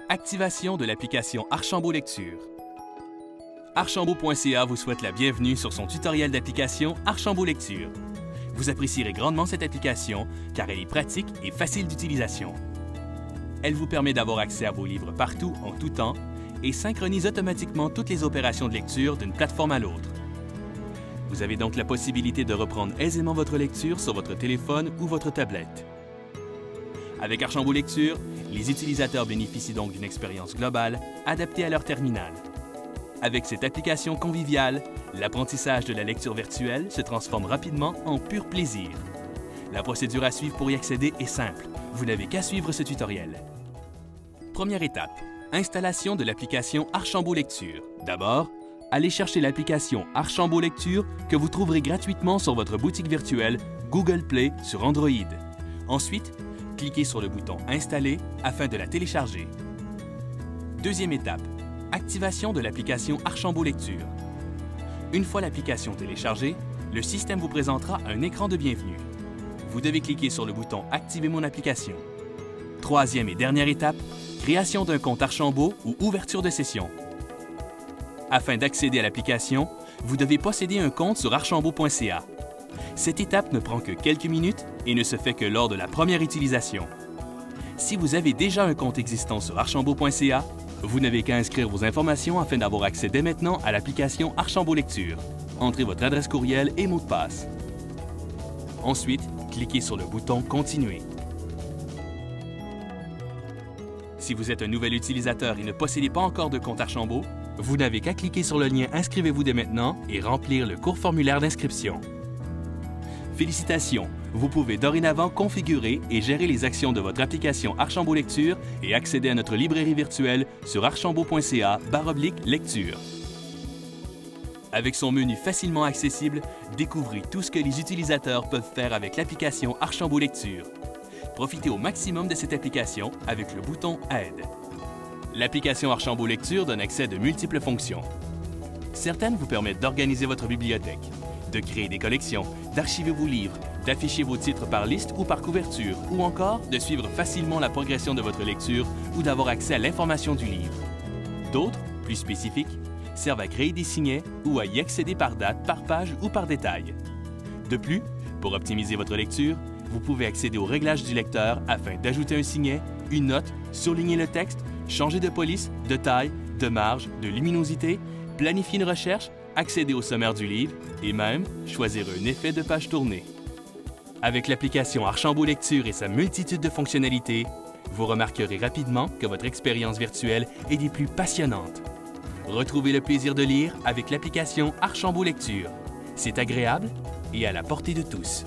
Activation de l'application Archambault Lecture. Archambault.ca vous souhaite la bienvenue sur son tutoriel d'application Archambault Lecture. Vous apprécierez grandement cette application car elle est pratique et facile d'utilisation. Elle vous permet d'avoir accès à vos livres partout, en tout temps, et synchronise automatiquement toutes les opérations de lecture d'une plateforme à l'autre. Vous avez donc la possibilité de reprendre aisément votre lecture sur votre téléphone ou votre tablette. Avec Archambault Lecture, les utilisateurs bénéficient donc d'une expérience globale adaptée à leur terminal. Avec cette application conviviale, l'apprentissage de la lecture virtuelle se transforme rapidement en pur plaisir. La procédure à suivre pour y accéder est simple. Vous n'avez qu'à suivre ce tutoriel. Première étape, installation de l'application Archambault Lecture. D'abord, allez chercher l'application Archambault Lecture que vous trouverez gratuitement sur votre boutique virtuelle Google Play sur Android. Ensuite, cliquez sur le bouton « Installer » afin de la télécharger. Deuxième étape, activation de l'application Archambault Lecture. Une fois l'application téléchargée, le système vous présentera un écran de bienvenue. Vous devez cliquer sur le bouton « Activer mon application ». Troisième et dernière étape, création d'un compte Archambault ou ouverture de session. Afin d'accéder à l'application, vous devez posséder un compte sur archambault.ca. Cette étape ne prend que quelques minutes et ne se fait que lors de la première utilisation. Si vous avez déjà un compte existant sur archambault.ca, vous n'avez qu'à inscrire vos informations afin d'avoir accès dès maintenant à l'application Archambault Lecture. Entrez votre adresse courriel et mot de passe. Ensuite, cliquez sur le bouton « Continuer ». Si vous êtes un nouvel utilisateur et ne possédez pas encore de compte Archambault, vous n'avez qu'à cliquer sur le lien « Inscrivez-vous dès maintenant » et remplir le court formulaire d'inscription. Félicitations! Vous pouvez dorénavant configurer et gérer les actions de votre application Archambault Lecture et accéder à notre librairie virtuelle sur archambault.ca/lecture. Avec son menu facilement accessible, découvrez tout ce que les utilisateurs peuvent faire avec l'application Archambault Lecture. Profitez au maximum de cette application avec le bouton « Aide ». L'application Archambault Lecture donne accès à de multiples fonctions. Certaines vous permettent d'organiser votre bibliothèque, de créer des collections, d'archiver vos livres, d'afficher vos titres par liste ou par couverture, ou encore de suivre facilement la progression de votre lecture ou d'avoir accès à l'information du livre. D'autres, plus spécifiques, servent à créer des signets ou à y accéder par date, par page ou par détail. De plus, pour optimiser votre lecture, vous pouvez accéder aux réglages du lecteur afin d'ajouter un signet, une note, surligner le texte, changer de police, de taille, de marge, de luminosité, planifier une recherche, accéder au sommaire du livre et même choisir un effet de page tournée. Avec l'application Archambault Lecture et sa multitude de fonctionnalités, vous remarquerez rapidement que votre expérience virtuelle est des plus passionnantes. Retrouvez le plaisir de lire avec l'application Archambault Lecture. C'est agréable et à la portée de tous.